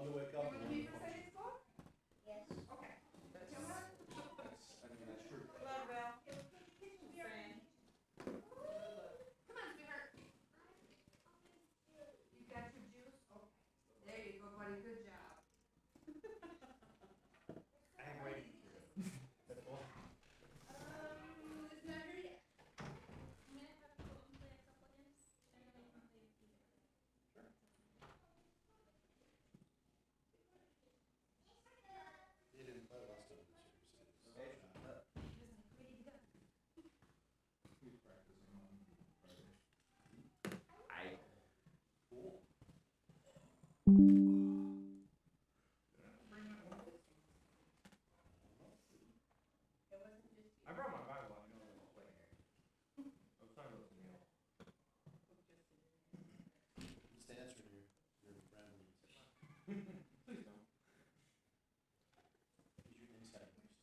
to wake up. You want to be for Sunday school? Yes. Okay. Come on. That's true. Hello, Bill. Fran. Come on, sweetheart. You got your juice? Okay. There you go, buddy. Good job. I am waiting. That's all. It's not here yet. May I have to go and play a couple games? And then we can play either. You didn't play last time. Ready to go. Who's practicing on Friday? Cool. It wasn't just you. I brought my Bible. I know I was playing it. I was talking about something else. Just answering your random. Please don't. Use your inside voice.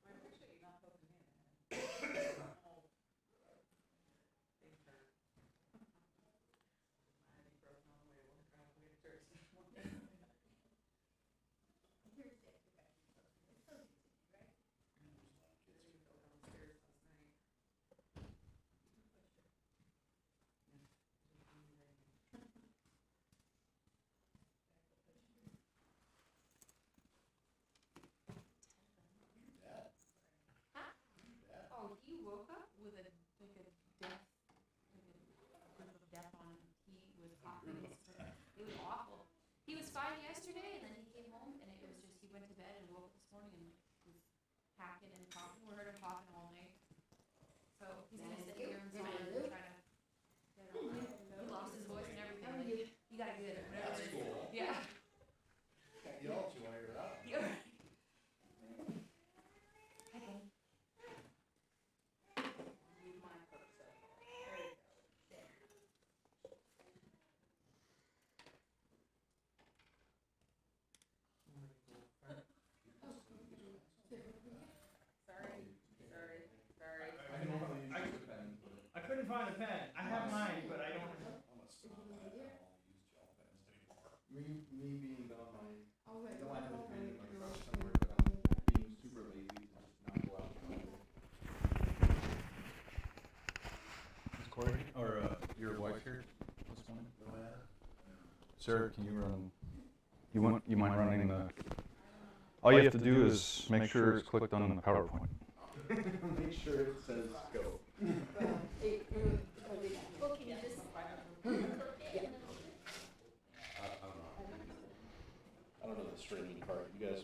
I appreciate you not poking me in the head. Oh. Things hurt. My knee broke on the way to work, on the way to church this morning. Here's Dick. Okay. It's so easy, right? There you go downstairs last night. Dad? Huh? Dad? Oh, he woke up with a like a death, like a group of death on him. He was coughing. It was awful. He was fine yesterday, and then he came home, and it was just he went to bed and woke up this morning and was hacking and coughing. We heard him coughing all night. So he's gonna sit here and try to get it all. He lost his voice and everything. Like, you gotta get it. Whatever That's it is. cool. Yeah. Can't yell at you while you're out. Yeah. Hi, Benny. Use my purse. There you go. There. Sorry. I normally use the pen, but I couldn't find a pen. I have mine, but I don't. I'm a snob. I don't use gel pens anymore. Me being on my, Oh, wait. I have an opinion on my crush somewhere, but I'm being super lazy to just not go out. Is Corey, or your wife here this morning? Sir, can you run, you mind running the, all you have to do is make sure it's clicked on the PowerPoint. Make sure it says go. Well, can you just? I don't know the streaming part. You guys.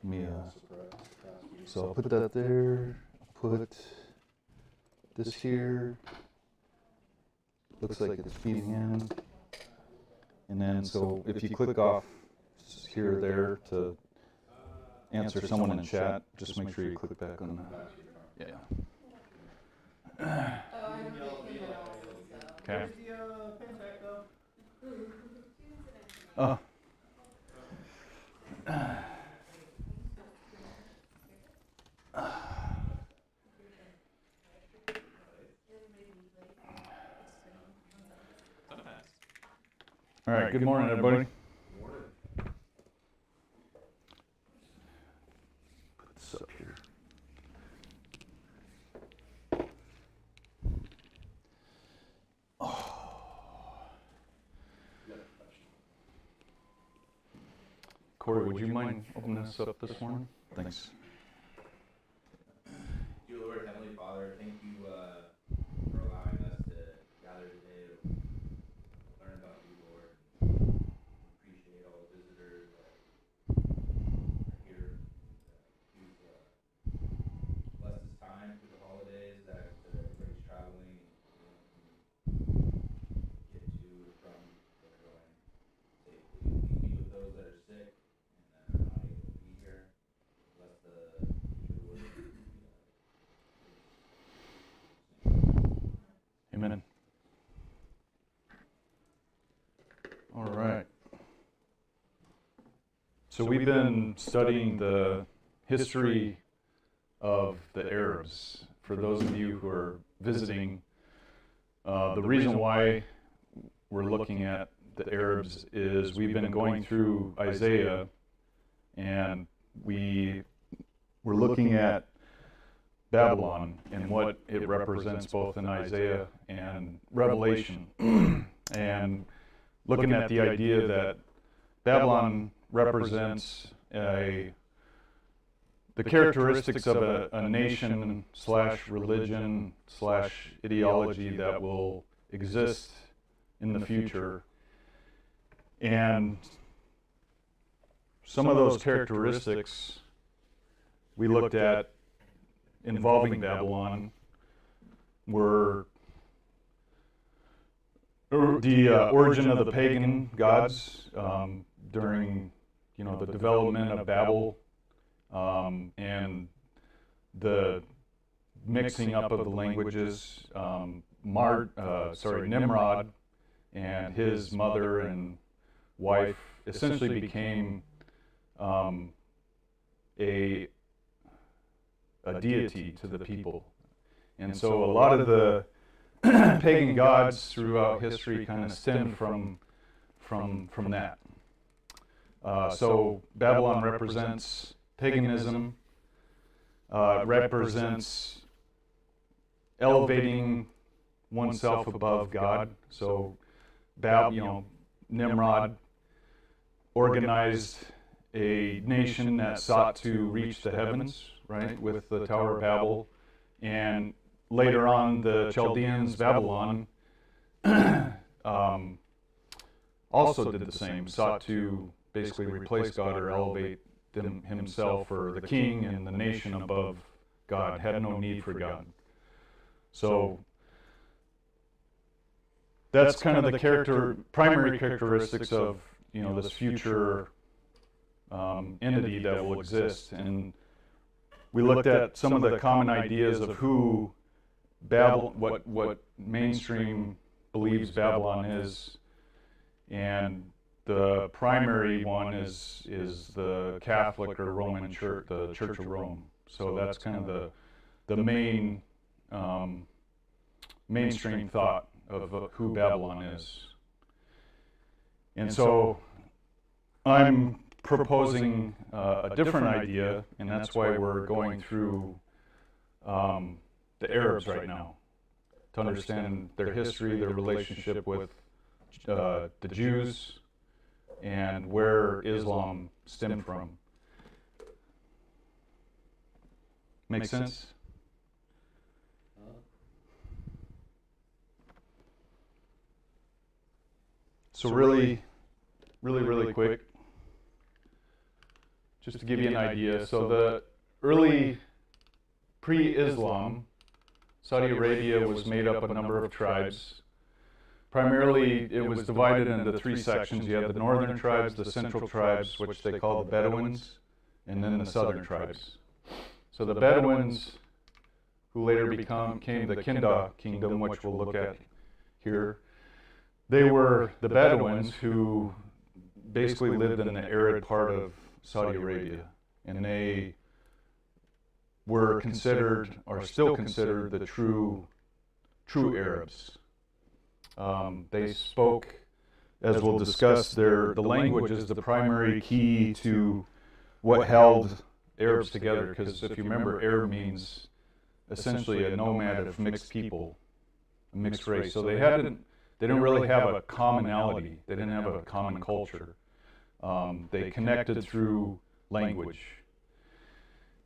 Me, Surprise. so I'll put that there, put this here, looks like it's feeding in. And then, so if you click off here or there to answer someone in chat, just make sure you click back on that. Yeah. Oh, I don't think he knows, so. Okay. the pen back though? Oh. All right, good morning, everybody. Put this up here. Corey, would you mind opening this up this morning? Thanks. Dear Lord, Heavenly Father, thank you for allowing us to gather today to learn about you, Lord. Appreciate all the visitors that are here. Please bless this time through the holidays that everybody's traveling and get to and from where they're going safely. Please be with those that are sick and that are not able to be here. Bless the future work. Amen. All right. So we've been studying the history of the Arabs. For those of you who are visiting, the reason why we're looking at the Arabs is we've been going through Isaiah, and we're looking at Babylon and what it represents both in Isaiah and Revelation, and looking at the idea that Babylon represents the characteristics of a nation / religion / ideology that will exist in the future. And some of those characteristics we looked at involving Babylon were the origin of the pagan gods during, the development of Babel, and the mixing up of the languages. Nimrod and his mother and wife essentially became a deity to the people. And so a lot of the pagan gods throughout history kind of stem from that. So Babylon represents paganism, represents elevating oneself above God. So Nimrod organized a nation that sought to reach the heavens, right, with the Tower of Babel. And later on, the Chaldeans, Babylon, also did the same, sought to basically replace God or elevate himself or the king and the nation above God, had no need for God. So that's kind of the primary characteristics of this future entity that will exist. And we looked at some of the common ideas of who what mainstream believes Babylon is, and the primary one is the Catholic or Roman Church, the Church of Rome. So that's kind of the main mainstream thought of who Babylon is. And so I'm proposing a different idea, and that's why we're going through the Arabs right now, to understand their history, their relationship with the Jews, and where Islam stemmed from. Make sense? So really quick, just to give you an idea. So the early pre-Islam, Saudi Arabia was made up of a number of tribes. Primarily, it was divided into 3 sections. You had the northern tribes, the central tribes, which they call the Bedouins, and then the southern tribes. So the Bedouins, who later became the Kinda kingdom, which we'll look at here, they were the Bedouins who basically lived in the arid part of Saudi Arabia, and they were considered, or still considered, the true Arabs. They spoke, as we'll discuss, the language is the primary key to what held Arabs together, because if you remember, Arab means essentially a nomad of mixed people, a mixed race. So they didn't really have a commonality. They didn't have a common culture. They connected through language.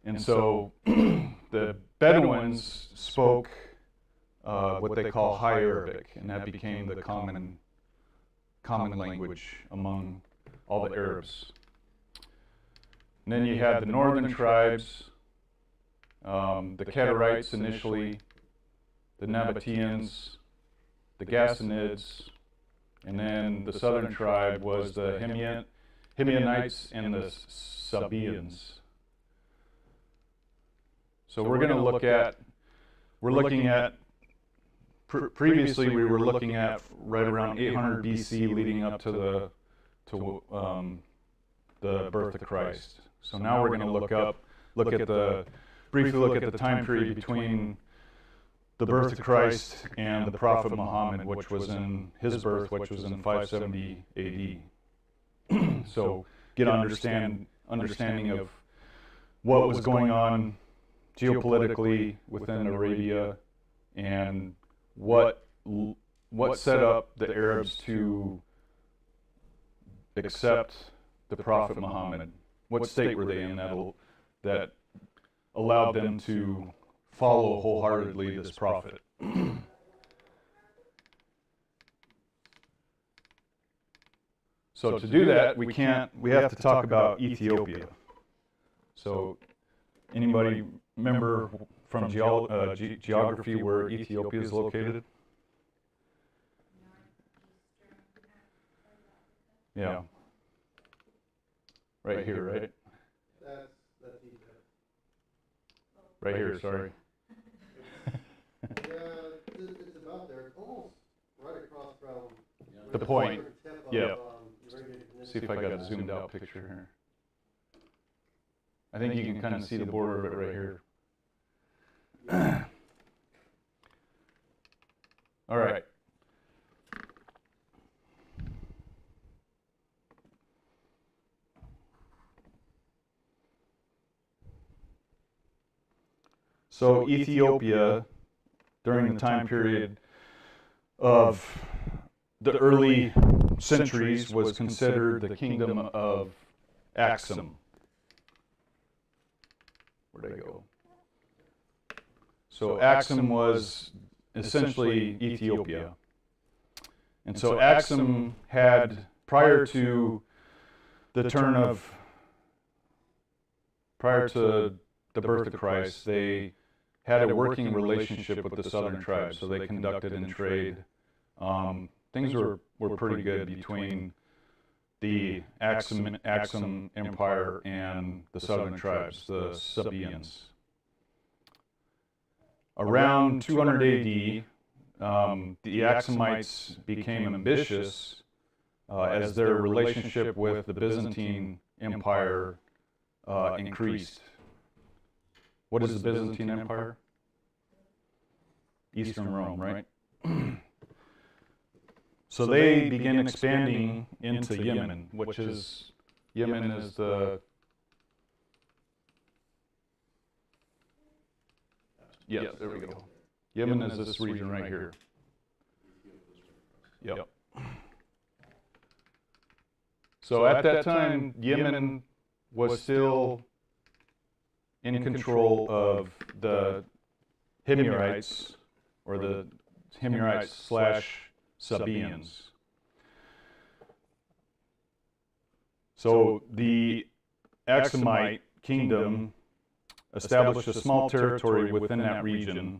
And so the Bedouins spoke what they call High Arabic, and that became the common language among all the Arabs. And then you had the northern tribes, the Kedarites initially, the Nabateans, the Gassanids, and then the southern tribe was the Himyanites and the Sabaeans. So we're looking at, previously we were looking at right around 800 BC leading up to the birth of Christ. So now we're going to briefly look at the time period between the birth of Christ and the Prophet Muhammad, which was in his birth, which was in 570 AD. So get understanding of what was going on geopolitically within Arabia and what set up the Arabs to accept the Prophet Muhammad. What state were they in that allowed them to follow wholeheartedly this prophet? So to do that, we have to talk about Ethiopia. So anybody remember from geography where Ethiopia is located? Yeah. Right here, right? That's Egypt. Right here, sorry. Yeah, it's about there. It's almost right across from The point. tip of, Yeah. Arabian See if I got a zoomed out picture here. I think you can kind of see the border of it right here. All right. So Ethiopia, during the time period of the early centuries, was considered the kingdom of Aksum. Where'd I go? So Aksum was essentially Ethiopia. And so Aksum had, prior to the birth of Christ, they had a working relationship with the southern tribes, so they conducted in trade. Things were pretty good between the Aksum Empire and the southern tribes, the Sabaeans. Around 200 AD, the Aksumites became ambitious as their relationship with the Byzantine Empire increased. What is the Byzantine Empire? Eastern Rome, right? So they began expanding into Yemen, Yemen is the, yes, there we go. Yemen is this region right here. Yep. So at that time, Yemen was still in control of the Himyarites, or the Himyarites / Sabaeans. So the Aksumite kingdom established a small territory within that region.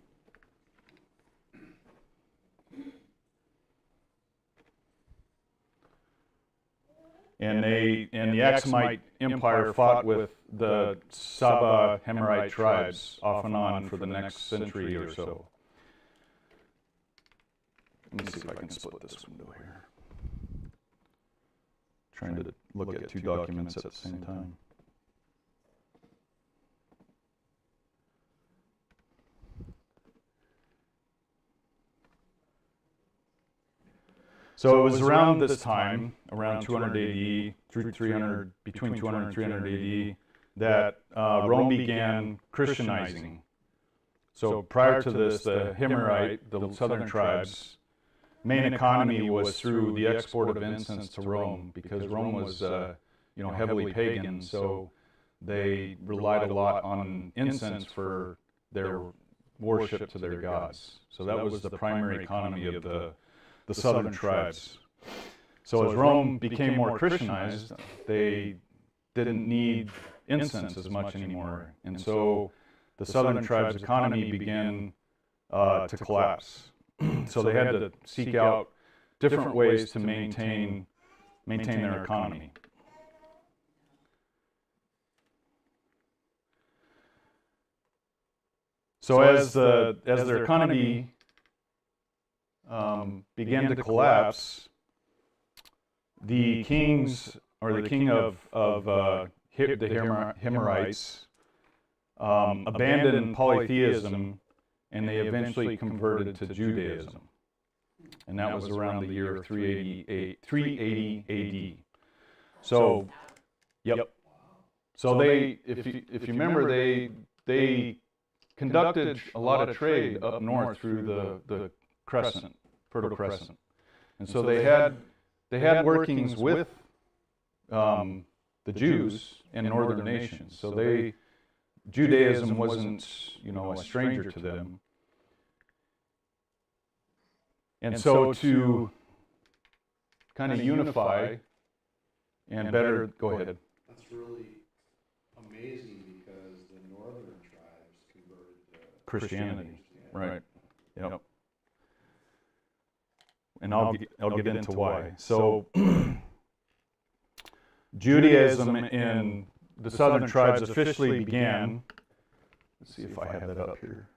And the Aksumite Empire fought with the Saba Himyarite tribes off and on for the next century or so. Let me see if I can split this window here. Trying to look at two documents at the same time. So it was around this time, around 200 AD through 300, between 200 and 300 AD, that Rome began Christianizing. So prior to this, the Himyarite, the southern tribes, main economy was through the export of incense to Rome, because Rome was, heavily pagan. So they relied a lot on incense for their worship to their gods. So that was the primary economy of the southern tribes. So as Rome became more Christianized, they didn't need incense as much anymore. And so the southern tribes' economy began to collapse. So they had to seek out different ways to maintain their economy. So as their economy began to collapse, the kings, or the king of the Himyarites, abandoned polytheism and they eventually converted to Judaism. And that was around the year 380 AD. So, yep. So they, if you remember, they conducted a lot of trade up north through the crescent, Fertile Crescent. And so they had workings with the Jews and northern nations. So Judaism wasn't, a stranger to them. And so to kind of unify and better, go ahead. That's really amazing because the northern tribes converted to Christianity, right? Yep. And I'll get into why. So Judaism in the southern tribes officially began. Let's see if I have that up here.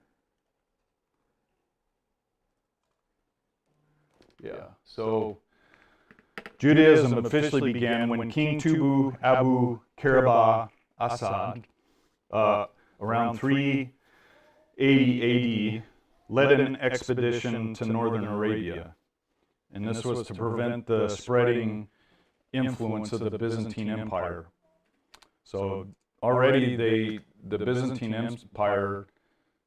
Yeah. So Judaism officially began when King Tubu Abu Karabah Assad, around 380 AD, led an expedition to northern Arabia. And this was to prevent the spreading influence of the Byzantine Empire. So already the Byzantine Empire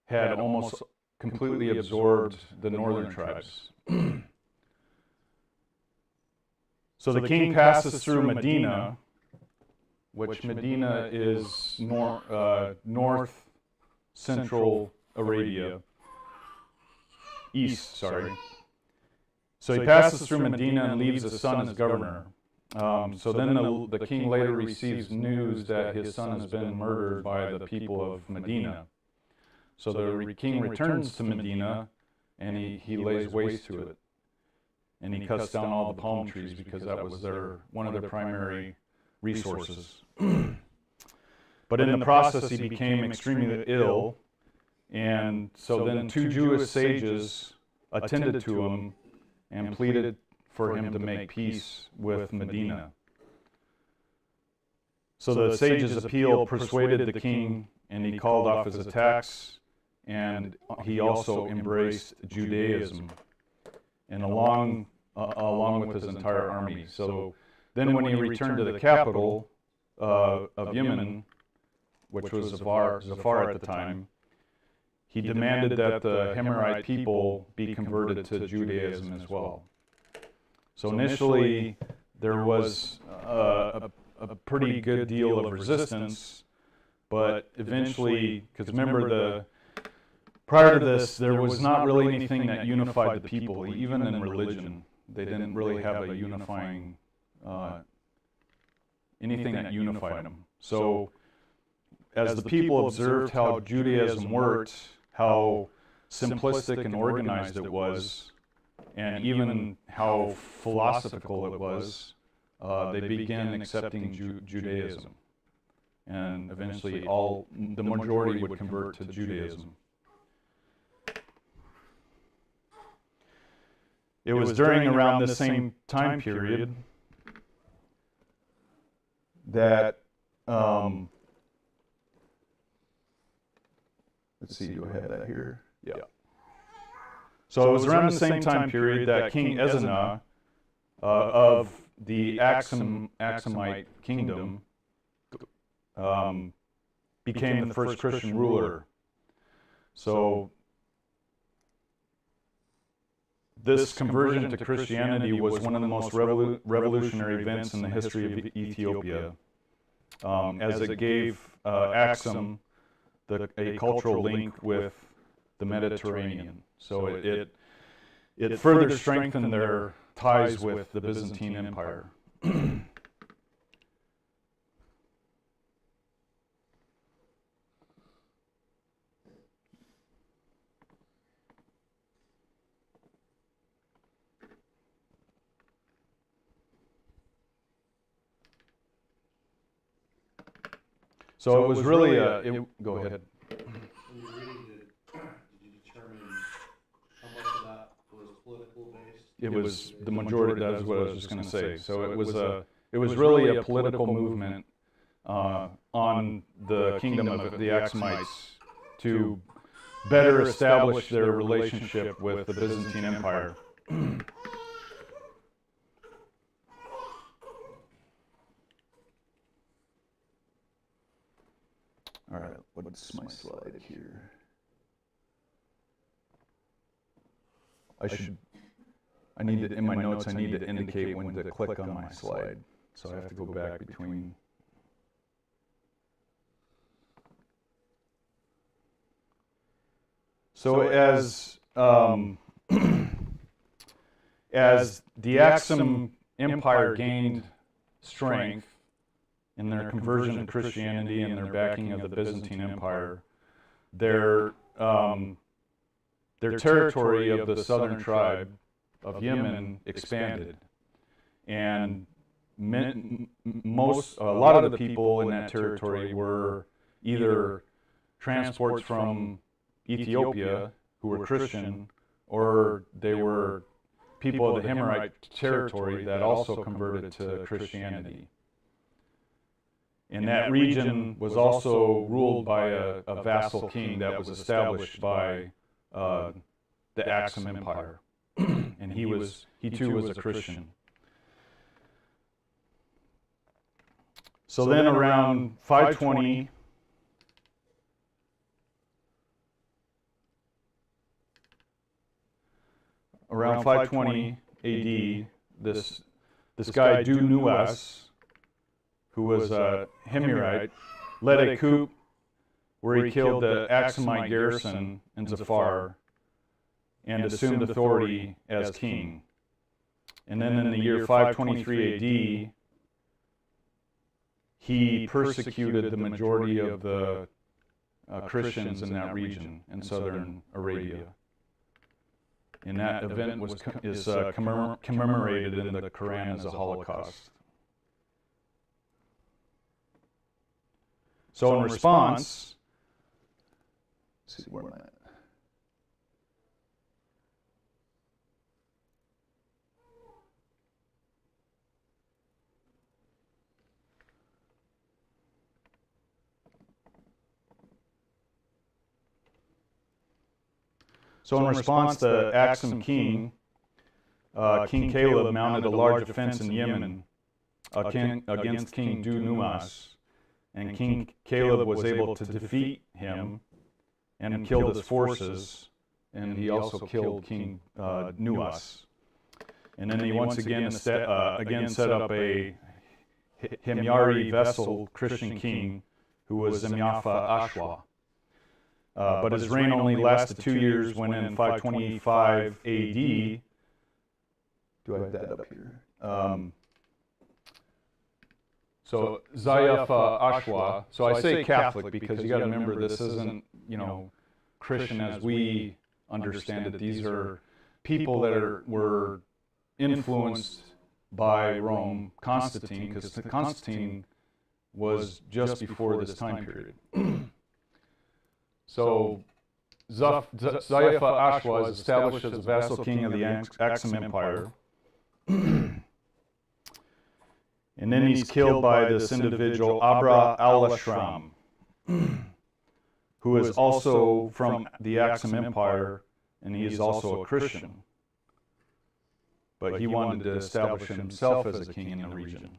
had almost completely absorbed the northern tribes. So the king passes through Medina, which Medina is north central Arabia, east, sorry. So he passes through Medina and leaves his son as governor. So then the king later receives news that his son has been murdered by the people of Medina. So the king returns to Medina and he lays waste to it. And he cuts down all the palm trees because that was one of their primary resources. But in the process, he became extremely ill. And so then 2 Jewish sages attended to him and pleaded for him to make peace with Medina. So the sages' appeal persuaded the king, and he called off his attacks, and he also embraced Judaism, and along with his entire army. So then when he returned to the capital of Yemen, which was Zafar at the time, he demanded that the Himyarite people be converted to Judaism as well. So initially, there was a pretty good deal of resistance, but eventually, because remember, prior to this, there was not really anything that unified the people, even in religion. They didn't really have a unifying, anything that unified them. So as the people observed how Judaism worked, how simplistic and organized it was, and even how philosophical it was, they began accepting Judaism. And eventually the majority would convert to Judaism. It was during around the same time period that, let's see, do I have that here? Yeah. So it was around the same time period that King Ezana of the Aksumite kingdom became the first Christian ruler. So this conversion to Christianity was one of the most revolutionary events in the history of Ethiopia, as it gave Aksum a cultural link with the Mediterranean. So it further strengthened their ties with the Byzantine Empire. So it was really go ahead. When you're reading did you determine how much of that was political based? It was the majority. That is what I was just going to say. So it was really a political movement on the kingdom of the Aksumites to better establish their relationship with the Byzantine Empire. All right, what's my slide here? I need to, in my notes, I need to indicate when to click on my slide. So I have to go back between. So as as the Axum Empire gained strength in their conversion to Christianity and their backing of the Byzantine Empire, their territory of the southern tribe of Yemen expanded, and a lot of the people in that territory were either transports from Ethiopia who were Christian, or they were people of the Himmerite territory that also converted to Christianity. And that region was also ruled by a vassal king that was established by the Axum Empire, and he too was a Christian. So then around 520, AD, this guy Du-Nuwas, who was a Himmerite, led a coup where he killed the Axumite garrison in Zafar and assumed authority as king. And then in the year 523 AD, he persecuted the majority of the Christians in that region in southern Arabia. And that event is commemorated in the Quran as a Holocaust. So in response, let's see where am I at? So in response, the Axum king, King Caleb, mounted a large offense in Yemen against King Du-Nuwas. And King Caleb was able to defeat him and killed his forces, and he also killed King Nuwas. And then he once again set up a Himyari vassal Christian king who was Zemyafa Ashwa. But his reign only lasted 2 years when in 525 AD, do I have that up here? So Zayafa Ashwa, so I say Catholic because you got to remember this isn't, Christian as we understand it. These are people that were influenced by Rome, Constantine, because Constantine was just before this time period. So Zayafa Ashwa is established as a vassal king of the Axum Empire. And then he's killed by this individual, Abra al-Ashram, who is also from the Axum Empire, and he is also a Christian. But he wanted to establish himself as a king in the region.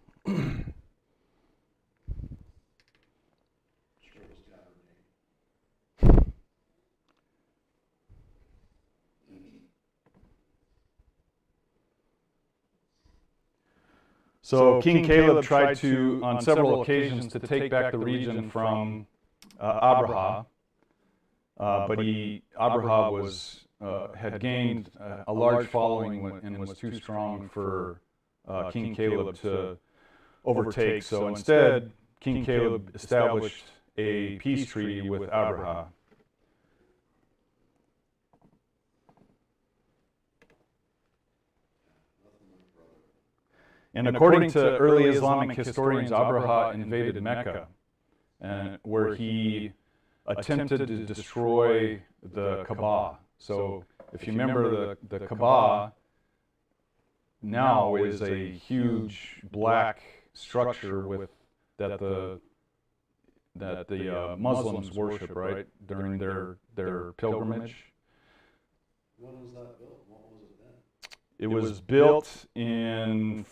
So King Caleb tried to, on several occasions, to take back the region from Abraha, but Abraha had gained a large following and was too strong for King Caleb to overtake. So instead, King Caleb established a peace treaty with Abraha. And according to early Islamic historians, Abraha invaded Mecca, where he attempted to destroy the Kaaba. So if you remember, the Kaaba now is a huge black structure that the the Muslims worship, right, during their pilgrimage. When was that built? What was it then? It was built in,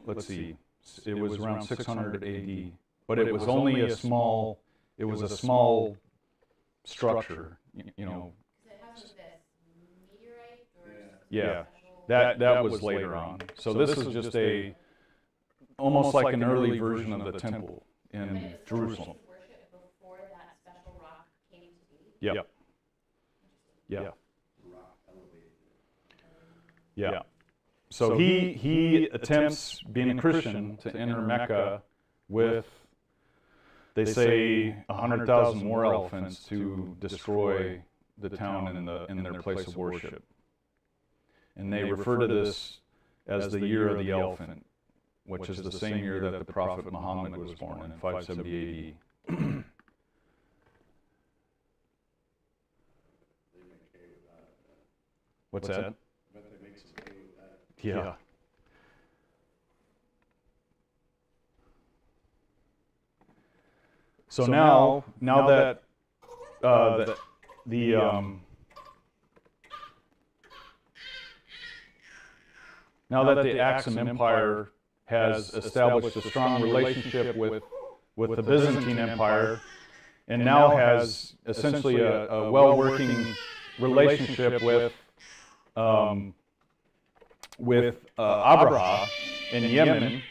let's see, it was around 600 AD, but it was only a small structure, you know. Because it has this meteorite or Yeah, special- that was later on. So this is just almost like an early version of the temple But in it was Jerusalem. worship before that special rock came to be. Yep. Yeah. Rock elevated. Yeah. So he attempts, being a Christian, to enter Mecca with, they say, 100,000 war elephants to destroy the town in their place of worship. And they refer to this as the year of the elephant, which is the same year that the Prophet Muhammad was born in 570 AD. They make hay with that. What's that? I bet they make some hay with that. Yeah. So now that the Axum Empire has established a strong relationship with the Byzantine Empire, and now has essentially a well-working relationship with Abraha in Yemen,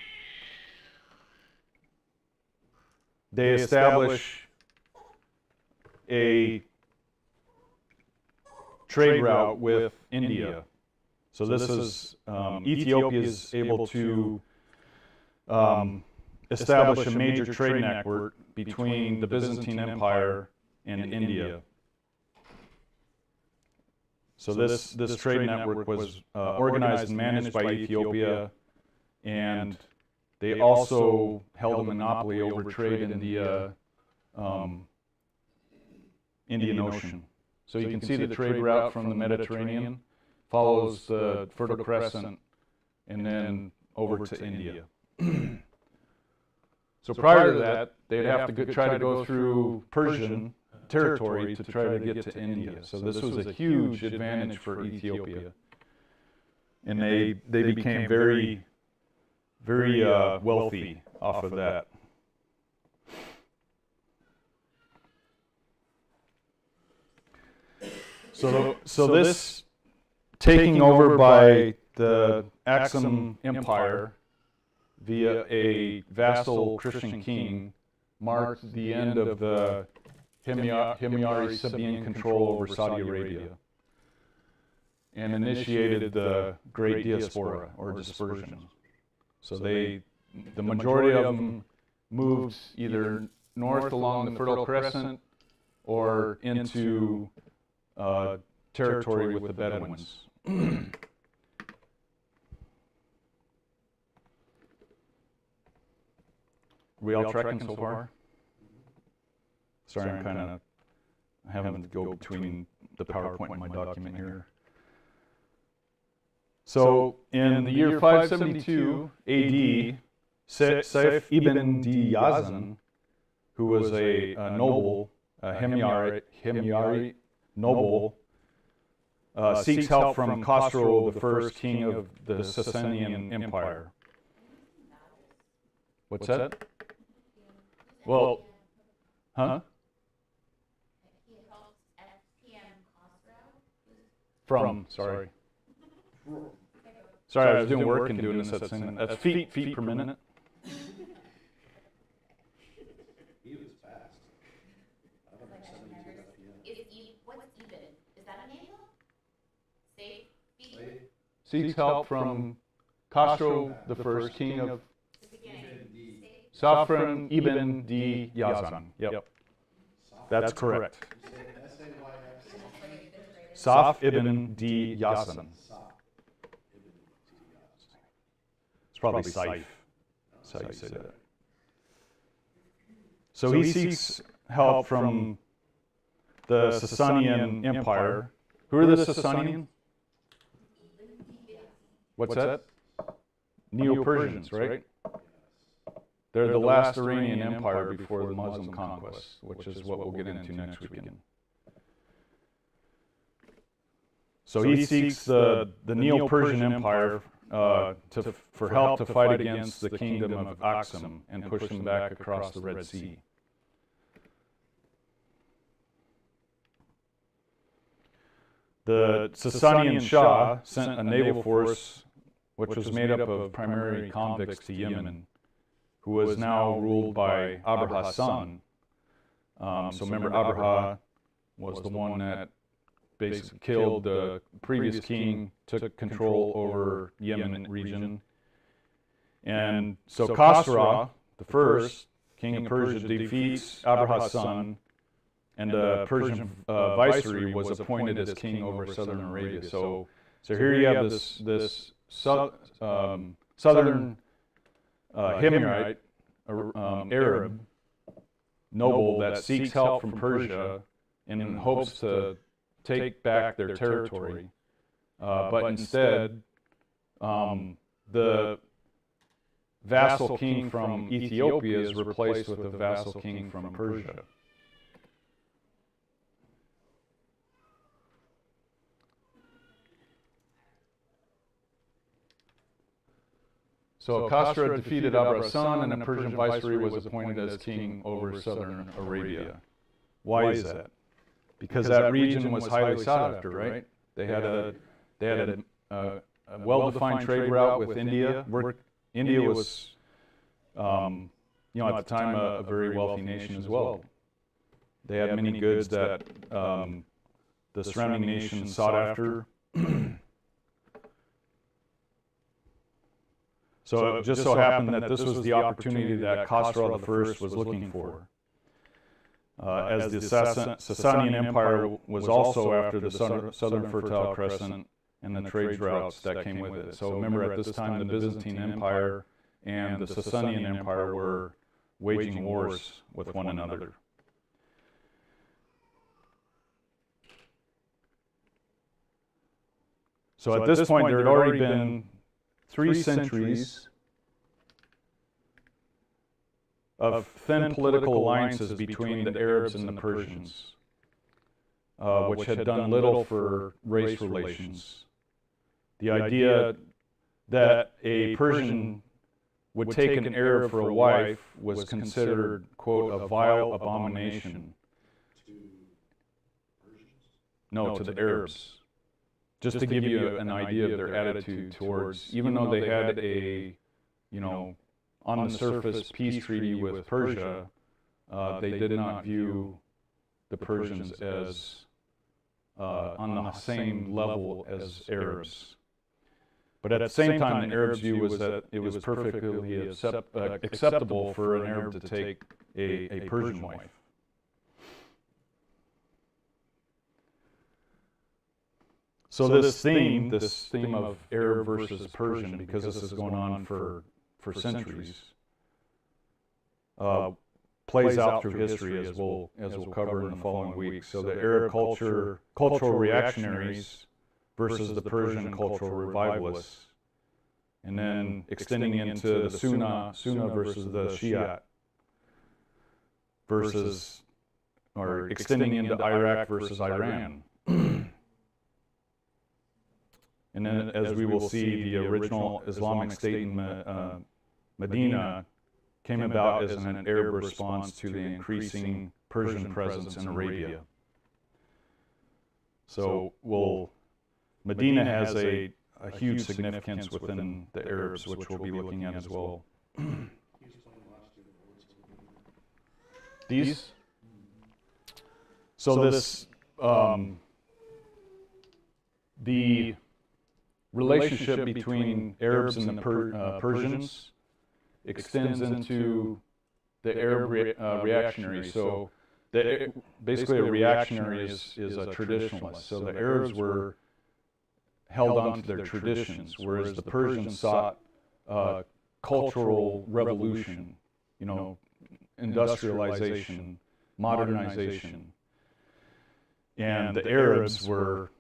they establish a trade route with India. So this is, Ethiopia is able to establish a major trade network between the Byzantine Empire and India. So this trade network was organized and managed by Ethiopia, and they also held a monopoly over trade in the Indian Ocean. So you can see the trade route from the Mediterranean, follows the Fertile Crescent, and then over to India. So prior to that, they'd have to try to go through Persian territory to try to get to India. So this was a huge advantage for Ethiopia. And they became very wealthy off of that. So this taking over by the Axum Empire via a vassal Christian king marked the end of the Himyari Sabian control over Saudi Arabia and initiated the Great Diaspora or dispersion. So the majority of them moved either north along the Fertile Crescent or into territory with the Bedouins. We all tracking so far? Sorry, I'm kind of having to go between the PowerPoint and my document here. So in the year 572 AD, Saif ibn Yazan, who was a noble, a Himyari noble, seeks help from Khosrow I, king of the Sasanian Empire. What's that? Well, huh? He helps FPM Khosrow. From, sorry. Sorry, I was doing work and doing this at the same time. That's feet per minute. He was fast. I don't know, 72 FPM. What's Eben? Is that a name though? Safe? Slade? Seeks help from Khosrow I, king of The beginning. Safran ibn di Yazan. Yep, that's correct. You say S-A-Y-F? Saf ibn di Yazan. It's probably Saif. That's how you say that. So he seeks help from the Sasanian Empire. Who are the Sasanian? What's that? Neo-Persians, right? They're the last Iranian empire before the Muslim conquest, which is what we'll get into next weekend. So he seeks the Neo-Persian Empire for help to fight against the kingdom of Aksum and push them back across the Red Sea. The Sasanian Shah sent a naval force which was made up of primarily convicts to Yemen, who was now ruled by Abraha's son. So remember, Abraha was the one that basically killed the previous king, took control over Yemen region. And so Khosrow, the first king of Persia, defeats Abraha's son, and the Persian viceroy was appointed as king over southern Arabia. So here you have this southern Himyarite, Arab noble that seeks help from Persia in hopes to take back their territory. But instead, the vassal king from Ethiopia is replaced with a vassal king from Persia. So Khosrow defeated Abraha's son, and the Persian viceroy was appointed as king over southern Arabia. Why is that? Because that region was highly sought after, right? They had a well-defined trade route with India. India was, at the time, a very wealthy nation as well. They had many goods that the surrounding nations sought after. So it just so happened that this was the opportunity that Khosrow I was looking for. As the Sasanian Empire was also after the southern Fertile Crescent and the trade routes that came with it. So remember, at this time, the Byzantine Empire and the Sasanian Empire were waging wars with one another. So at this point, there had already been 3 centuries of thin political alliances between the Arabs and the Persians, which had done little for race relations. The idea that a Persian would take an Arab for a wife was considered, quote, a vile abomination. To Persians? No, to the Arabs. Just to give you an idea of their attitude towards, even though they had a, on the surface peace treaty with Persia, they did not view the Persians as on the same level as Arabs. But at the same time, the Arabs' view was that it was perfectly acceptable for an Arab to take a Persian wife. So this theme of Arab versus Persian, because this is going on for centuries, plays out through history, as we'll cover in the following weeks. So the Arab cultural reactionaries versus the Persian cultural revivalists, and then extending into the Sunna versus the Shiite, or extending into Iraq versus Iran. And then, as we will see, the original Islamic State in Medina came about as an Arab response to the increasing Persian presence in Arabia. So, Medina has a huge significance within the Arabs, which we'll be looking at as well. These? So this, the relationship between Arabs and the Persians extends into the Arab reactionary. So basically a reactionary is a traditionalist. So the Arabs were held onto their traditions, whereas the Persians sought cultural revolution, industrialization, modernization. And the Arabs were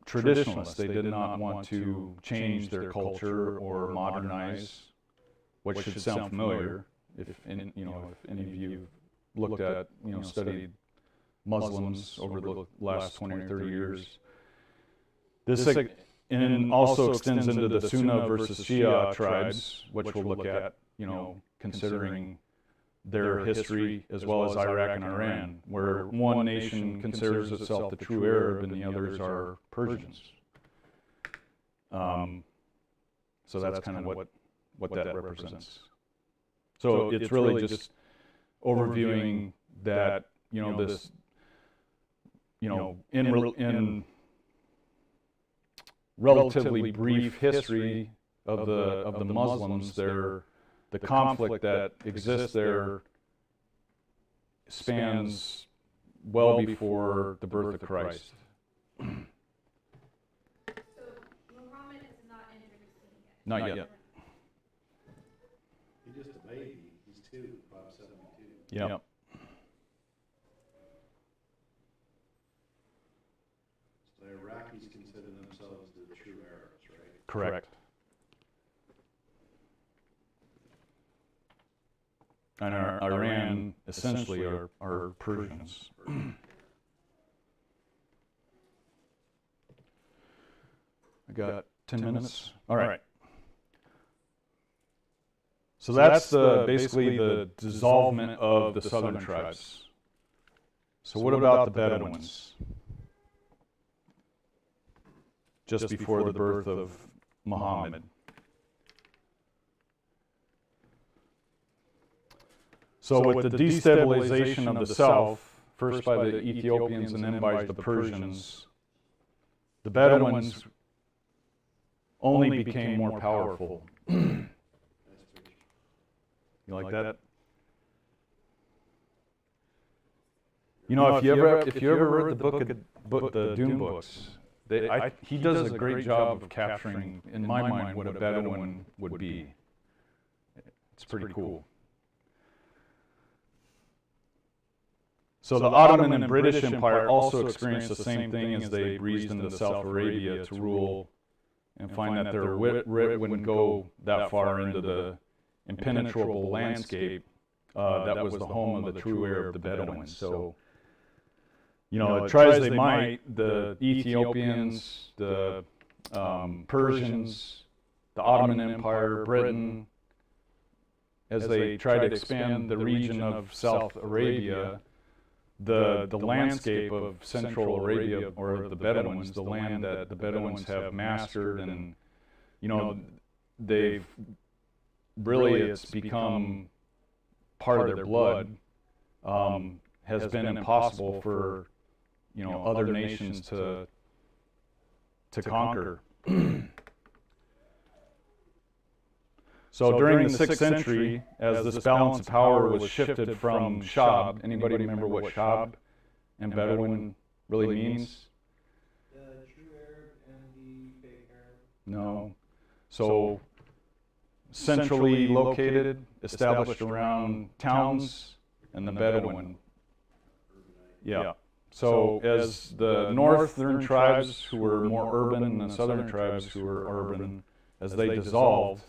traditionalists. They did not want to change their culture or modernize, what should sound familiar. if any, if any of you looked at, studied Muslims over the last 20 or 30 years. This also extends into the Sunni versus Shia tribes, which we'll look at, considering their history as well as Iraq and Iran, where one nation considers itself the true Arab and the others are Persians. So that's kind of what that represents. So it's really just overviewing that, this, in relatively brief history of the Muslims, the conflict that exists there spans well before the birth of Christ. So Muhammad has not entered the scene yet. Not yet. He's just a baby. He's 572. Yep. So the Iraqis consider themselves the true Arabs, right? Correct. And Iran essentially are Persians. I got 10 minutes. All right. So that's basically the dissolvement of the southern tribes. So what about the Bedouins? Just before the birth of Muhammad. So with the destabilization of the south, first by the Ethiopians and then by the Persians, the Bedouins only became more powerful. You like that? If you ever read the Doom books, he does a great job of capturing, in my mind, what a Bedouin would be. It's pretty cool. So the Ottoman and British Empire also experienced the same thing as they breezed into South Arabia to rule and find that their wit wouldn't go that far into the impenetrable landscape that was the home of the true Arab, the Bedouins. So, try as they might, the Ethiopians, the Persians, the Ottoman Empire, Britain, as they tried to expand the region of South Arabia, the landscape of Central Arabia, or the Bedouins, the land that the Bedouins have mastered, and they've really, it's become part of their blood, has been impossible for other nations to conquer. So during the 6th century, as this balance of power was shifted from Shab, anybody remember what Shab and Bedouin really means? The true Arab and the fake Arab. No. So centrally located, established around towns, and the Bedouin. Yeah. So as the northern tribes, who were more urban, and the southern tribes, who were urban, as they dissolved,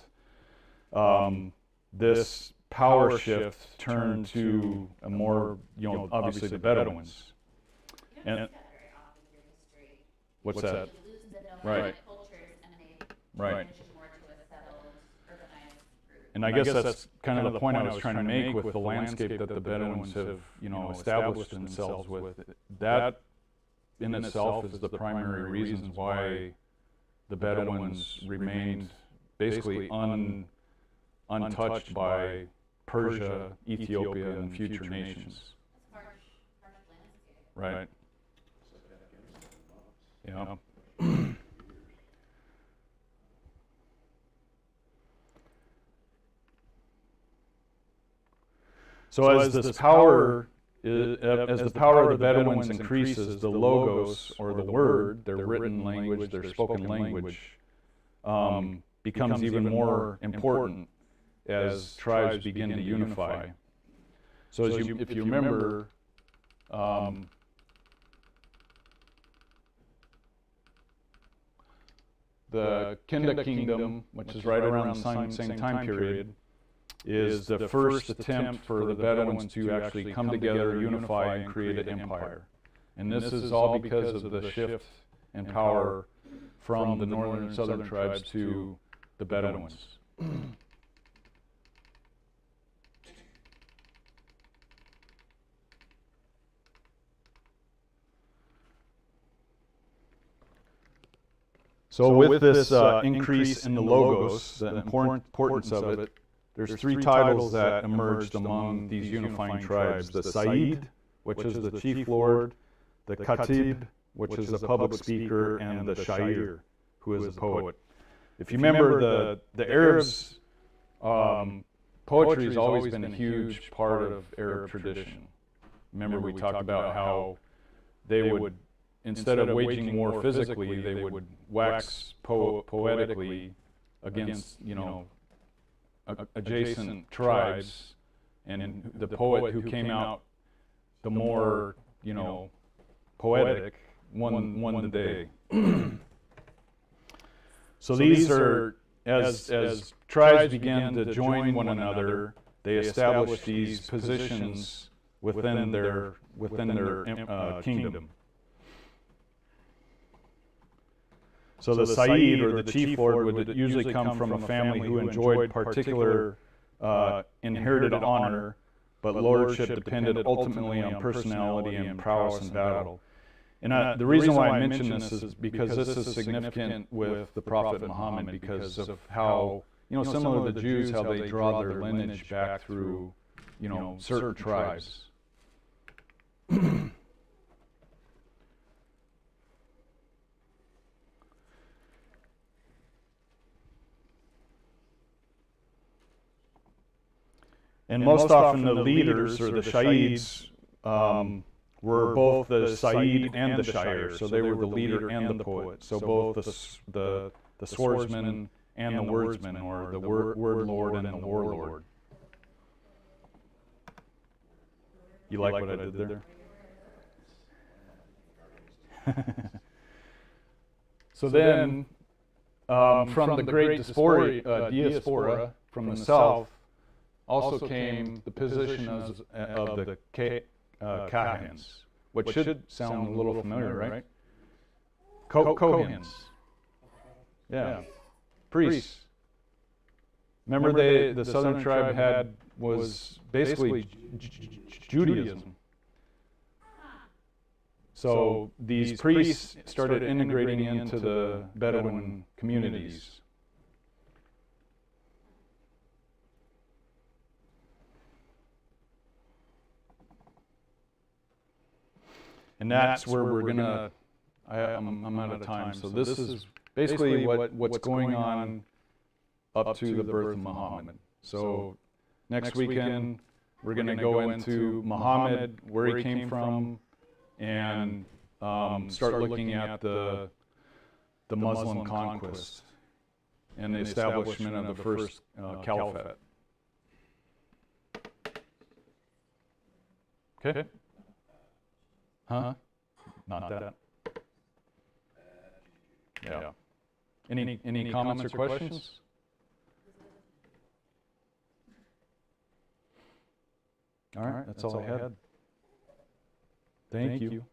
this power shift turned to a more, obviously the Bedouins. And what's that? Right. Right. And I guess that's kind of the point I was trying to make with the landscape that the Bedouins have, established themselves with. That in itself is the primary reasons why the Bedouins remained basically untouched by Persia, Ethiopia, and future nations. That's harsh landscape. Right. Yeah. So as the power of the Bedouins increases, the logos, or the word, their written language, their spoken language, becomes even more important as tribes begin to unify. So if you remember, the Kinda Kingdom, which is right around the same time period, is the first attempt for the Bedouins to actually come together, unify, and create an empire. And this is all because of the shift in power from the northern and southern tribes to the Bedouins. So with this increase in the logos, the importance of it, there's three titles that emerged among these unifying tribes: the Sayyid, which is the chief lord; the Khatib, which is the public speaker; and the Shair, who is the poet. If you remember, the Arabs, poetry has always been a huge part of Arab tradition. Remember, we talked about how they would, instead of waging war physically, they would wax poetically against, adjacent tribes, and the poet who came out the more, poetic won the day. So these are, as tribes began to join one another, they established these positions within their kingdom. So the Sayyid, or the chief lord, would usually come from a family who enjoyed particular inherited honor, but lordship depended ultimately on personality and prowess in battle. And the reason why I mention this is because this is significant with the Prophet Muhammad, because of how, similar to the Jews, how they draw their lineage back through, certain tribes. And most often the leaders, or the Shaids, were both the Sayyid and the Shair, so they were the leader and the poet. So both the swordsman and the wordsman, or the word lord and the warlord. You like what I did there? So then, from the great diaspora from the south, also came the position of the Kahans, which should sound a little familiar, right? Kohens. Yeah. Priests. Remember, the southern tribe was basically Judaism. So these priests started integrating into the Bedouin communities. And that's where we're gonna, I'm out of time, so this is basically what's going on up to the birth of Muhammad. So next weekend, we're gonna go into Muhammad, where he came from, and start looking at the Muslim conquest and the establishment of the first caliphate. Okay? Huh? Not that. Yeah. Any comments or questions? All right, that's all I had. Thank you.